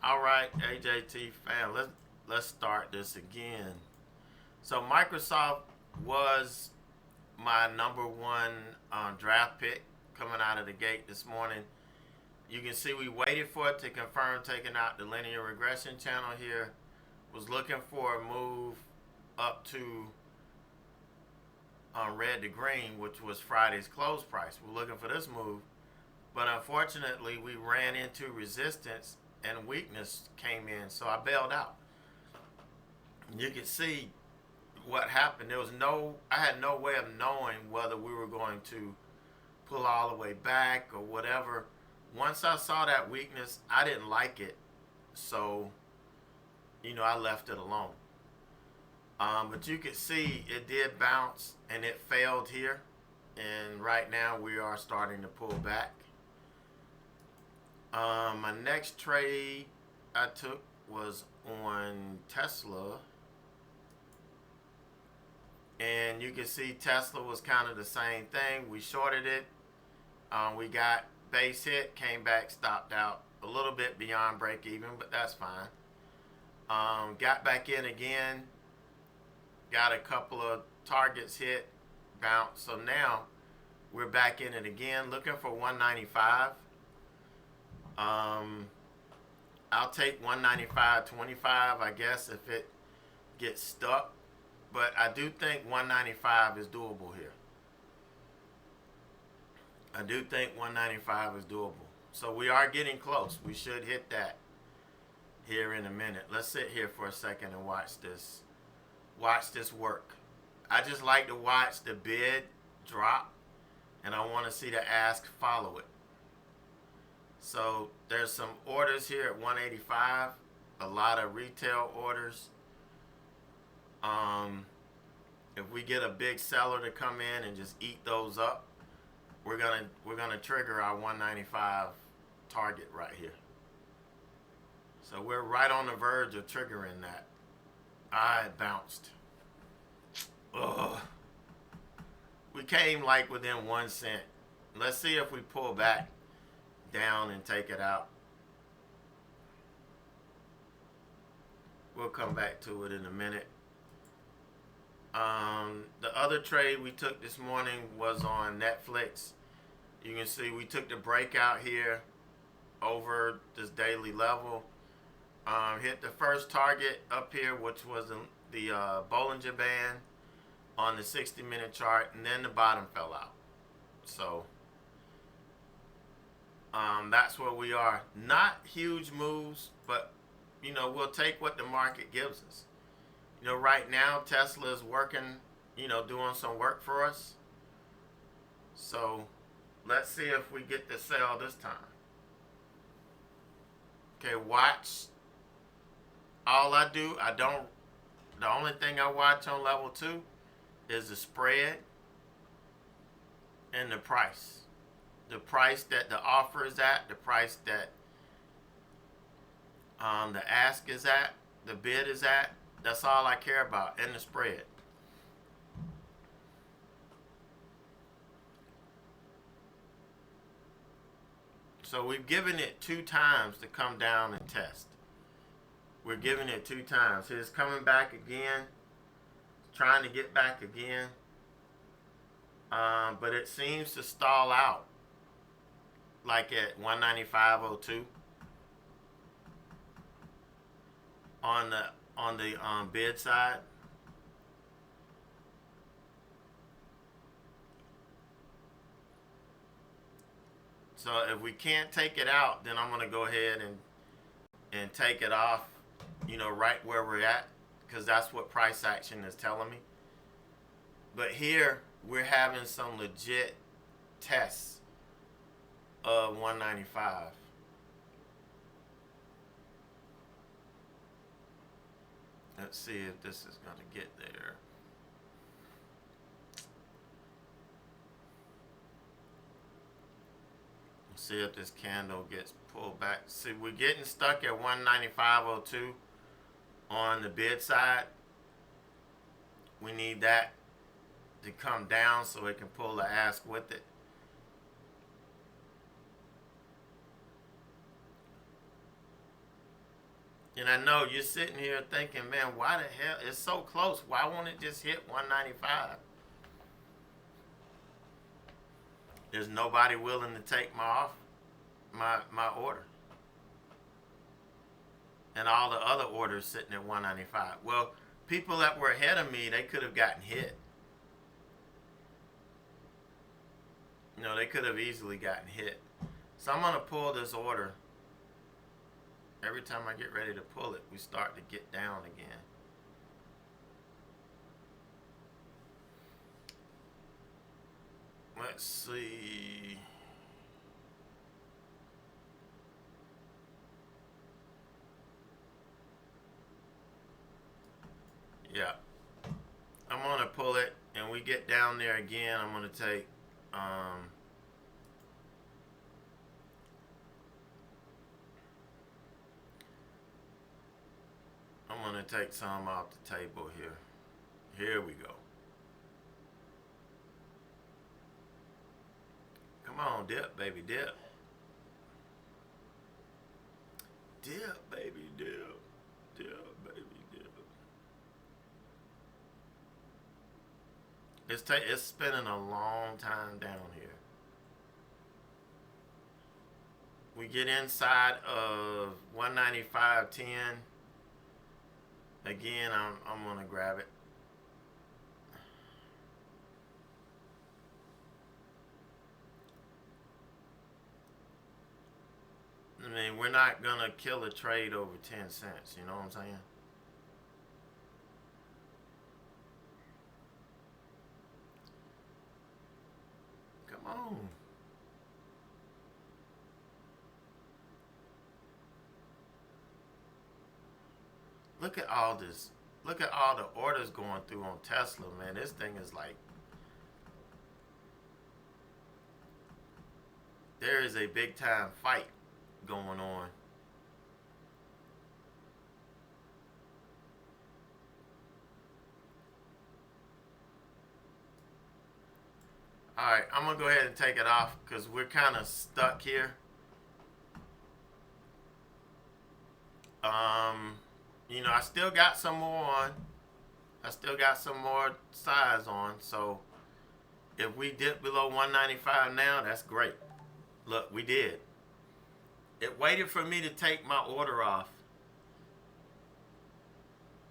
All right, AJT fan, let's start this again. So Microsoft was my number one draft pick coming out of the gate this morning. You can see we waited for it to confirm taking out the linear regression channel here. Was looking for a move up to red to green, which was Friday's close price. We're looking for this move, but unfortunately we ran into resistance and weakness came in, so I bailed out. You can see what happened. I had no way of knowing whether we were going to pull all the way back or whatever. Once I saw that weakness, I didn't like it, so I left it alone. But you can see it did bounce and it failed here, and right now we are starting to pull back. My next trade I took was on Tesla, and you can see Tesla was kind of the same thing. We shorted it. We got base hit, came back, stopped out a little bit beyond break even, but that's fine. Got back in again, got a couple of targets hit, bounce. So now we're back in it again, looking for 195. I'll take 195.25, I guess, if it gets stuck. But I do think 195 is doable here. I do think 195 is doable. So we are getting close. We should hit that here in a minute. Let's sit here for a second and watch this. Watch this work. I just like to watch the bid drop, and I want to see the ask follow it. So there's some orders here at 185, a lot of retail orders. If we get a big seller to come in and just eat those up, we're gonna trigger our 195 target right here. So we're right on the verge of triggering that. It bounced. Ugh. We came like within 1 cent. Let's see if we pull back down and take it out. We'll come back to it in a minute. The other trade we took this morning was on Netflix. You can see we took the breakout here over this daily level. Hit the first target up here, which was the Bollinger Band on the 60-minute chart, and then the bottom fell out. So that's where we are. Not huge moves, but we'll take what the market gives us. Right now Tesla is working, doing some work for us. So let's see if we get the sell this time. Okay, watch. The only thing I watch on level 2 is the spread and the price. The price that the offer is at, the price that the ask is at, the bid is at. That's all I care about, and the spread. So we've given it 2 times to come down and test. We're giving it 2 times. It's coming back again, trying to get back again. But it seems to stall out, like at 195.02 on the bid side. So if we can't take it out, then I'm gonna go ahead and take it off, right where we're at, because that's what price action is telling me. But here we're having some legit tests of 195. Let's see if this is going to get there. See if this candle gets pulled back. See, we're getting stuck at 195.02 on the bid side. We need that to come down so it can pull the ask with it. And I know you're sitting here thinking, man, why the hell? It's so close. Why won't it just hit 195? There's nobody willing to take my order. And all the other orders sitting at 195. Well, people that were ahead of me, they could have gotten hit. You know, they could have easily gotten hit. So I'm going to pull this order. Every time I get ready to pull it, we start to get down again. Let's see. Yeah. I'm going to pull it, and we get down there again. I'm going to take I'm going to take some off the table here. Here we go. Come on, dip, baby, dip. Dip, baby, dip. Dip, baby, dip. It's spending a long time down here. We get inside of 195.10. Again, I'm gonna grab it. I mean, we're not gonna kill a trade over 10 cents. You know what I'm saying? Come on. Look at all this. Look at all the orders going through on Tesla, man. This thing is like, there is a big time fight going on. All right, I'm gonna go ahead and take it off because we're kind of stuck here. You know, I still got some more on. I still got some more size on. So if we dip below 195 now, that's great. Look, we did. It waited for me to take my order off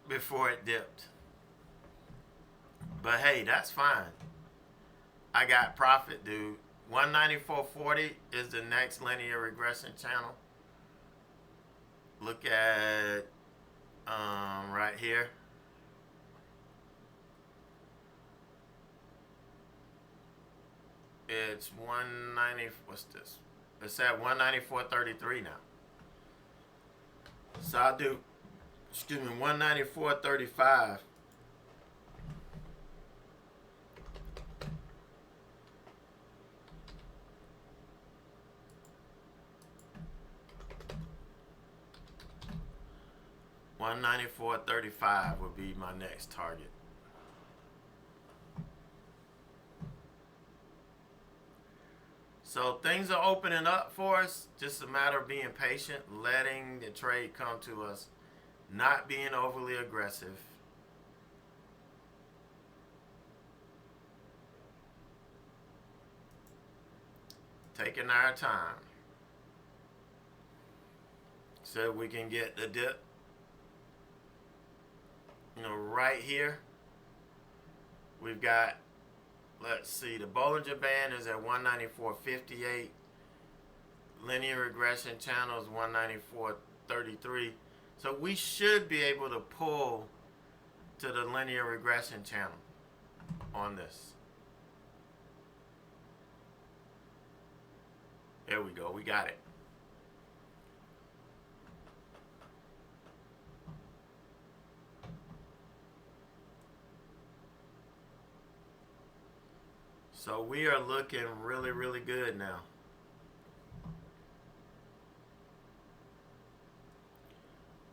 before it dipped. But hey, that's fine. I got profit, dude. 194.40 is the next linear regression channel. Look at right here. It's 190. What's this? It's at 194.33 now. So I'll do, 194.35. $194.35 would be my next target. So things are opening up for us. Just a matter of being patient, letting the trade come to us, not being overly aggressive. Taking our time so we can get the dip, you know, right here. We've got, let's see, the Bollinger Band is at 194.58. Linear regression channel is 194.33. So we should be able to pull to the linear regression channel on this. There we go. We got it. So we are looking really, really good now.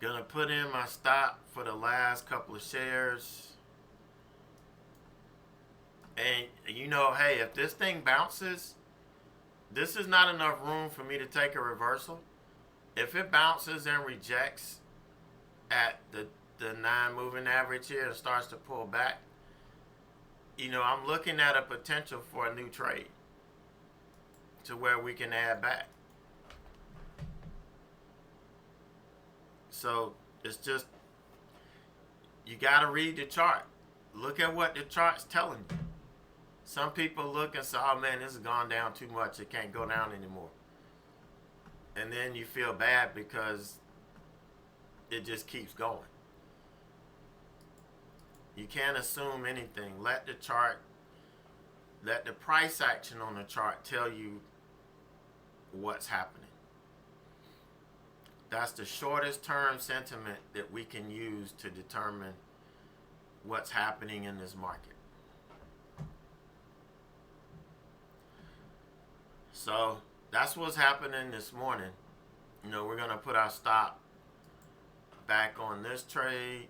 Gonna put in my stop for the last couple of shares. And you know, hey, if this thing bounces, this is not enough room for me to take a reversal. If it bounces and rejects at the 9 moving average here and starts to pull back, I'm looking at a potential for a new trade to where we can add back. So it's just, you got to read the chart. Look at what the chart's telling you. Some people look and say, oh man, this has gone down too much. It can't go down anymore. And then you feel bad because it just keeps going. You can't assume anything. Let the price action on the chart tell you what's happening. That's the shortest term sentiment that we can use to determine what's happening in this market. So that's what's happening this morning. We're going to put our stop back on this trade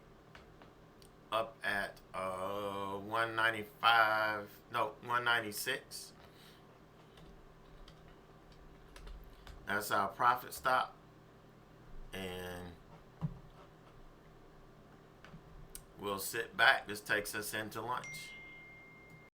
up at 196. That's our profit stop. And we'll sit back. This takes us into lunch.